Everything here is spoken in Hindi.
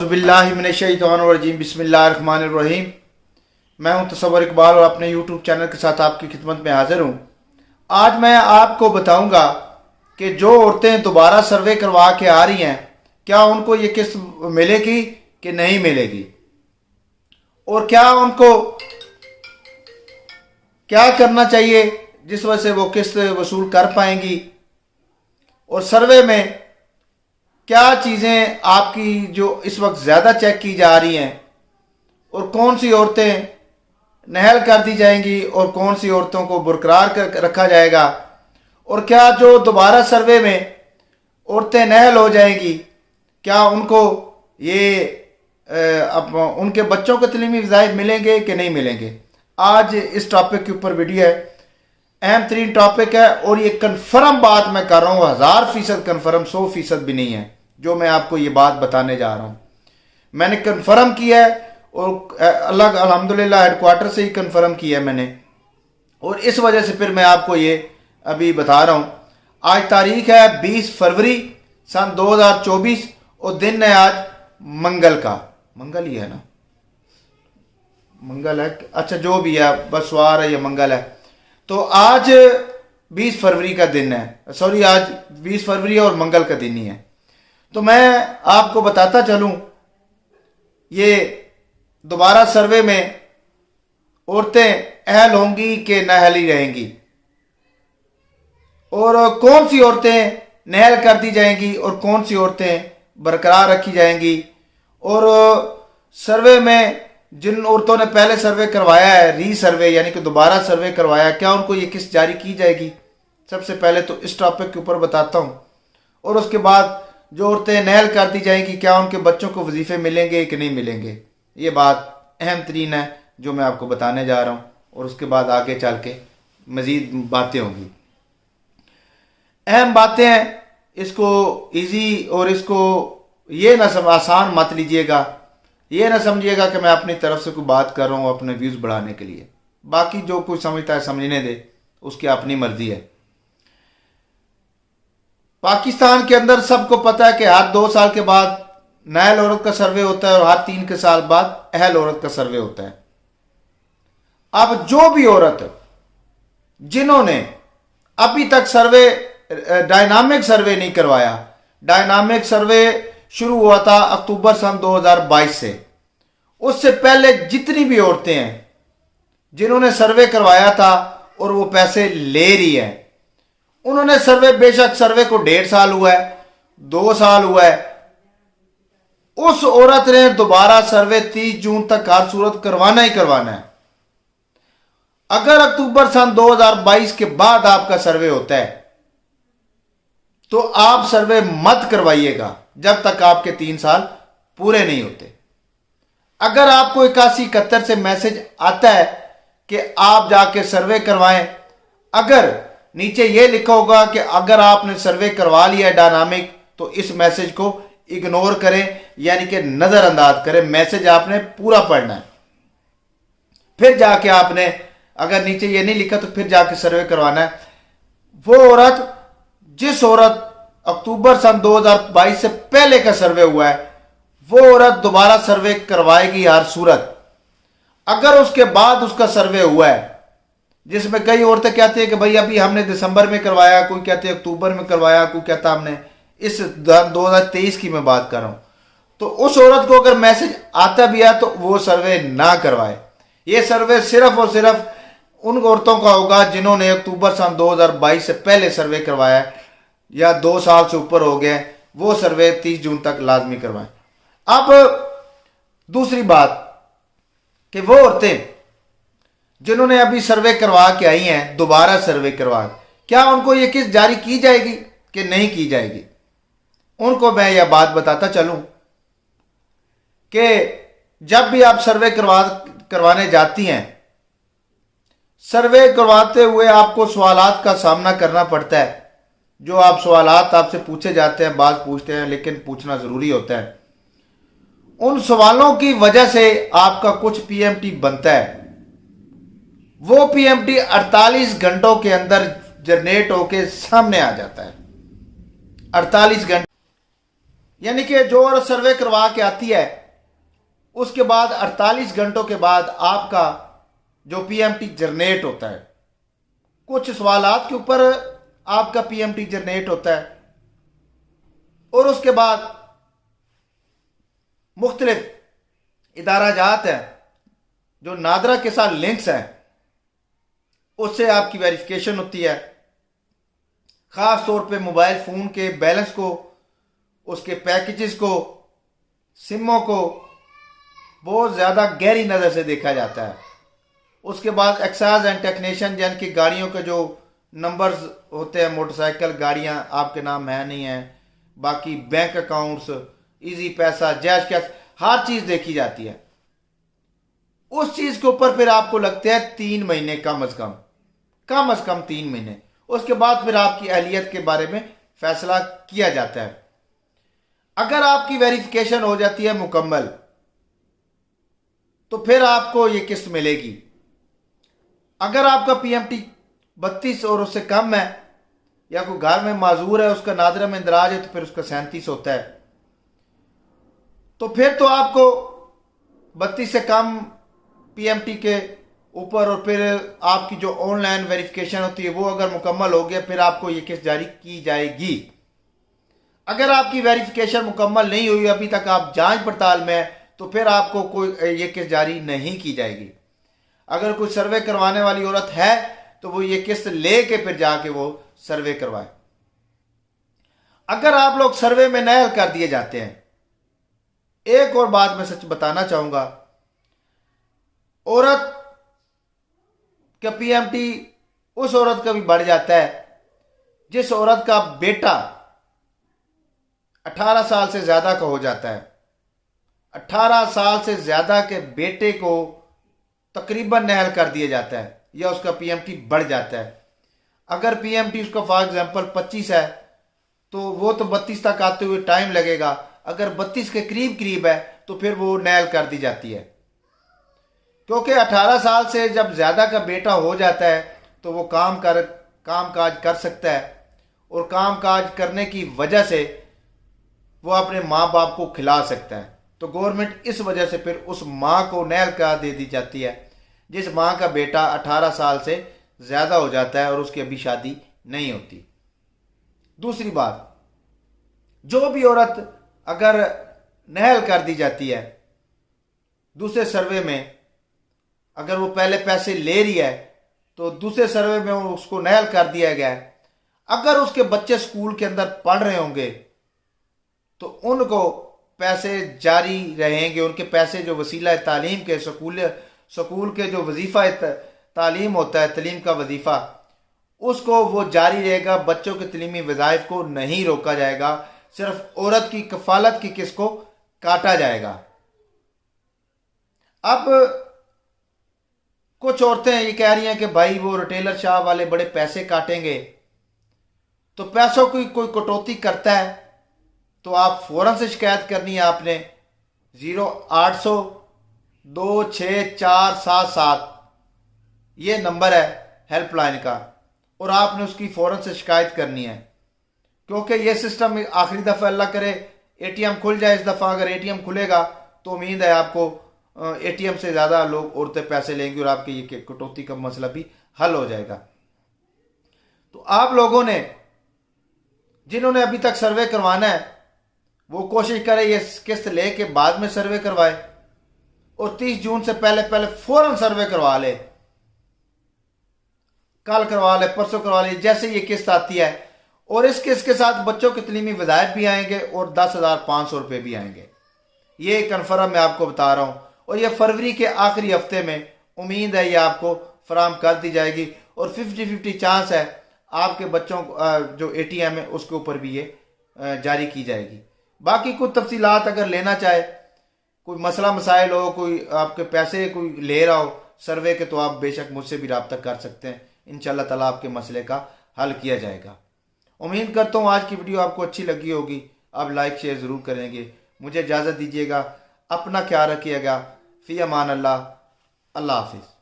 बिस्मिल्लाहिर्रहमानिर्रहीम बिस्मिल्लाहिर्रहमानिर्रहीम। मैं हूं तसव्वुर इकबाल और अपने यूट्यूब चैनल के साथ आपकी खिदमत में हाजिर हूं। आज मैं आपको बताऊंगा कि जो औरतें दोबारा सर्वे करवा के आ रही हैं, क्या उनको ये किस्त मिलेगी कि नहीं मिलेगी, और क्या उनको क्या करना चाहिए जिस वजह से वो किस्त वसूल कर पाएंगी, और सर्वे में क्या चीज़ें आपकी जो इस वक्त ज़्यादा चेक की जा रही हैं, और कौन सी औरतें नहल कर दी जाएंगी और कौन सी औरतों को बरकरार रखा जाएगा, और क्या जो दोबारा सर्वे में औरतें नहल हो जाएंगी क्या उनको उनके बच्चों को तलीमी वज़ाइफ मिलेंगे कि नहीं मिलेंगे। आज इस टॉपिक के ऊपर वीडियो है, अहम तरीन टॉपिक है, और ये कन्फर्म बात मैं कर रहा हूँ, 1000% कन्फर्म, 100% भी नहीं है जो मैं आपको ये बात बताने जा रहा हूँ। मैंने कन्फर्म किया है और अल्हम्दुलिल्लाह हेडक्वार्टर से ही कन्फर्म किया है मैंने, और इस वजह से फिर मैं आपको ये अभी बता रहा हूँ। आज तारीख है 20 फरवरी सन 2024 और दिन है आज मंगल का। मंगल ही है ना, मंगल है, अच्छा जो भी है, बस वार है या मंगल है। तो आज 20 फरवरी का दिन है, सॉरी आज 20 फरवरी और मंगल का दिन ही है। तो मैं आपको बताता चलूं, ये दोबारा सर्वे में औरतें अहल होंगी कि नहली रहेंगी, और कौन सी औरतें नहल कर दी जाएंगी और कौन सी औरतें बरकरार रखी जाएंगी, और सर्वे में जिन औरतों ने पहले सर्वे करवाया है, री सर्वे यानी कि दोबारा सर्वे करवाया, क्या उनको ये किस्त जारी की जाएगी। सबसे पहले तो इस टॉपिक के ऊपर बताता हूँ, और उसके बाद जो औरतें नहल कर दी जाएंगी क्या उनके बच्चों को वजीफे मिलेंगे कि नहीं मिलेंगे। ये बात अहम तरीन है जो मैं आपको बताने जा रहा हूँ, और उसके बाद आगे चल के मज़ीद बातें होंगी। अहम बातें हैं, इसको इजी और इसको ये ना सब आसान मत लीजिएगा, ये ना समझिएगा कि मैं अपनी तरफ से कोई बात कर रहा हूँ अपने व्यूज़ बढ़ाने के लिए। बाकी जो कुछ समझता है समझने दे, उसकी अपनी मर्जी है। पाकिस्तान के अंदर सबको पता है कि हर 2 साल के बाद नहल औरत का सर्वे होता है और हर 3 के साल बाद अहल औरत का सर्वे होता है। अब जो भी औरत जिन्होंने अभी तक सर्वे डायनामिक सर्वे नहीं करवाया, डायनामिक सर्वे शुरू हुआ था अक्टूबर सन 2022 से, उससे पहले जितनी भी औरतें हैं जिन्होंने सर्वे करवाया था और वो पैसे ले रही है, उन्होंने सर्वे, बेशक सर्वे को 1.5 साल हुआ है, 2 साल हुआ है, उस औरत ने दोबारा सर्वे 30 जून तक हर सूरत करवाना ही करवाना है। अगर अक्टूबर सन 2022 के बाद आपका सर्वे होता है तो आप सर्वे मत करवाइएगा जब तक आपके 3 साल पूरे नहीं होते। अगर आपको 8171 से मैसेज आता है कि आप जाके सर्वे करवाएं, अगर नीचे ये लिखा होगा कि अगर आपने सर्वे करवा लिया है डायनामिक, तो इस मैसेज को इग्नोर करें, यानी कि नजरअंदाज करें। मैसेज आपने पूरा पढ़ना है, फिर जाके आपने, अगर नीचे ये नहीं लिखा तो फिर जाके सर्वे करवाना है। वो औरत, जिस औरत अक्टूबर सन 2022 से पहले का सर्वे हुआ है, वो औरत दोबारा सर्वे करवाएगी हर सूरत। अगर उसके बाद उसका सर्वे हुआ है, जिसमें कई औरतें कहती है कि भाई अभी हमने दिसंबर में करवाया, कोई कहते हैं अक्टूबर में करवाया, कोई कहता हमने इस 2023 की मैं बात कर रहा हूं, तो उस औरत को अगर मैसेज आता भी है तो वो सर्वे ना करवाए। ये सर्वे सिर्फ और सिर्फ उन औरतों का होगा जिन्होंने अक्टूबर सन 2022 से पहले सर्वे करवाया है या 2 साल से ऊपर हो गए, वो सर्वे 30 जून तक लाजमी करवाएं। अब दूसरी बात कि वो औरतें जिन्होंने अभी सर्वे करवा के आई हैं, दोबारा सर्वे करवा, क्या उनको ये किस्त जारी की जाएगी कि नहीं की जाएगी। उनको मैं यह बात बताता चलूं कि जब भी आप सर्वे करवाने जाती हैं, सर्वे करवाते हुए आपको सवालात का सामना करना पड़ता है। जो आप सवालात आपसे पूछे जाते हैं, बात पूछते हैं, लेकिन पूछना जरूरी होता है। उन सवालों की वजह से आपका कुछ पीएमटी बनता है। वो पीएमटी 48 घंटों के अंदर जनरेट होके सामने आ जाता है। 48 घंटे यानी कि जो औरत सर्वे करवा के आती है उसके बाद 48 घंटों के बाद आपका जो पीएमटी जनरेट होता है, कुछ सवालात के ऊपर आपका पीएमटी जनरेट होता है और उसके बाद मुख्तलिफ इदारा जात है जो नादरा के साथ लिंक्स हैं, उससे आपकी वेरिफिकेशन होती है। ख़ास तौर पे मोबाइल फ़ोन के बैलेंस को, उसके पैकेजेस को, सिमों को बहुत ज़्यादा गहरी नज़र से देखा जाता है। उसके बाद एक्साइज एंड टेक्नीशियन यानी कि गाड़ियों के जो नंबर्स होते हैं, मोटरसाइकिल गाड़ियां आपके नाम है नहीं है, बाकी बैंक अकाउंट्स, इजी पैसा, जैश कैश, हर चीज़ देखी जाती है। उस चीज़ के ऊपर फिर आपको लगते हैं 3 महीने कम अज़ कम 3 महीने। उसके बाद फिर आपकी अहलियत के बारे में फैसला किया जाता है। अगर आपकी वेरिफिकेशन हो जाती है मुकम्मल तो फिर आपको ये किस्त मिलेगी। अगर आपका पीएमटी 32 और उससे कम है या कोई घर में माजूर है, उसका नादरा में इंदराज है, तो फिर उसका 37 होता है। तो फिर तो आपको 32 से कम पीएमटी के ऊपर और फिर आपकी जो ऑनलाइन वेरिफिकेशन होती है वो अगर मुकम्मल हो गया फिर आपको ये किस्त जारी की जाएगी। अगर आपकी वेरिफिकेशन मुकम्मल नहीं हुई, अभी तक आप जांच पड़ताल में है, तो फिर आपको कोई ये किस्त जारी नहीं की जाएगी। अगर कोई सर्वे करवाने वाली औरत है तो वो ये किस्त लेके फिर जाके वो सर्वे करवाए। अगर आप लोग सर्वे में नहल कर दिए जाते हैं, एक और बात मैं सच बताना चाहूंगा, औरत का पीएमटी उस औरत का भी बढ़ जाता है जिस औरत का बेटा 18 साल से ज्यादा का हो जाता है। 18 साल से ज्यादा के बेटे को तकरीबन नहल कर दिया जाता है या उसका पीएमटी बढ़ जाता है। अगर पीएमटी उसका फॉर एग्जांपल 25 है तो वो तो 32 तक आते हुए टाइम लगेगा। अगर 32 के करीब है तो फिर वो नहल कर दी जाती है, क्योंकि 18 साल से जब ज्यादा का बेटा हो जाता है तो वो काम काज कर सकता है और काम काज करने की वजह से वो अपने माँ बाप को खिला सकता है। तो गवर्नमेंट इस वजह से फिर उस माँ को नहल कर दे दी जाती है जिस माँ का बेटा 18 साल से ज्यादा हो जाता है और उसकी अभी शादी नहीं होती। दूसरी बात, जो भी औरत अगर नहल कर दी जाती है दूसरे सर्वे में, अगर वो पहले पैसे ले रही है तो दूसरे सर्वे में उसको नहल कर दिया गया है, अगर उसके बच्चे स्कूल के अंदर पढ़ रहे होंगे तो उनको पैसे जारी रहेंगे। उनके पैसे जो वसीला तालीम के स्कूल के जो वजीफ़ा तालीम होता है, तलीम का वजीफ़ा, उसको वो जारी रहेगा। बच्चों के तलीमी वज़ाइफ को नहीं रोका जाएगा, सिर्फ औरत की कफालत की किस्त को काटा जाएगा। अब कुछ औरतें ये कह रही हैं कि भाई वो रिटेलर शाह वाले बड़े पैसे काटेंगे, तो पैसों की कोई कटौती करता है तो आप फौरन से शिकायत करनी है। आपने 0800 26477 ये नंबर है हेल्पलाइन का, और आपने उसकी फौरन से शिकायत करनी है, क्योंकि ये सिस्टम आखिरी दफ़ा अल्लाह करे एटीएम खुल जाए। इस दफ़ा अगर एटीएम खुलेगा तो उम्मीद है आपको एटीएम से ज़्यादा लोग औरतें पैसे लेंगी और आपके ये कटौती का मसला भी हल हो जाएगा। तो आप लोगों ने जिन्होंने अभी तक सर्वे करवाना है वो कोशिश करें ये किस्त लेके बाद में सर्वे करवाए और 30 जून से पहले फौरन सर्वे करवा ले। कल करवा ले, परसों करवा ले, जैसे ये किस्त आती है। और इस किस्त के साथ बच्चों के तलीमी वज़ाइफ भी आएंगे और 10,500 रुपये भी आएंगे। ये कन्फर्म मैं आपको बता रहा हूँ। और ये फरवरी के आखिरी हफ्ते में उम्मीद है ये आपको फराम कर दी जाएगी और 50-50 चांस है आपके बच्चों जो एटीएम है उसके ऊपर भी ये जारी की जाएगी। बाकी कुछ तफसीलात अगर लेना चाहे, कोई मसला मसाइल हो, कोई आपके पैसे कोई ले रहा हो सर्वे के, तो आप बेशक मुझसे भी रब्ता कर सकते हैं। इंशाल्लाह ताला आपके मसले का हल किया जाएगा। उम्मीद करता हूँ आज की वीडियो आपको अच्छी लगी होगी। आप लाइक शेयर ज़रूर करेंगे। मुझे इजाज़त दीजिएगा, अपना ख्याल रखिएगा। फ़ी अमान अल्लाह, अल्लाह हाफिज़।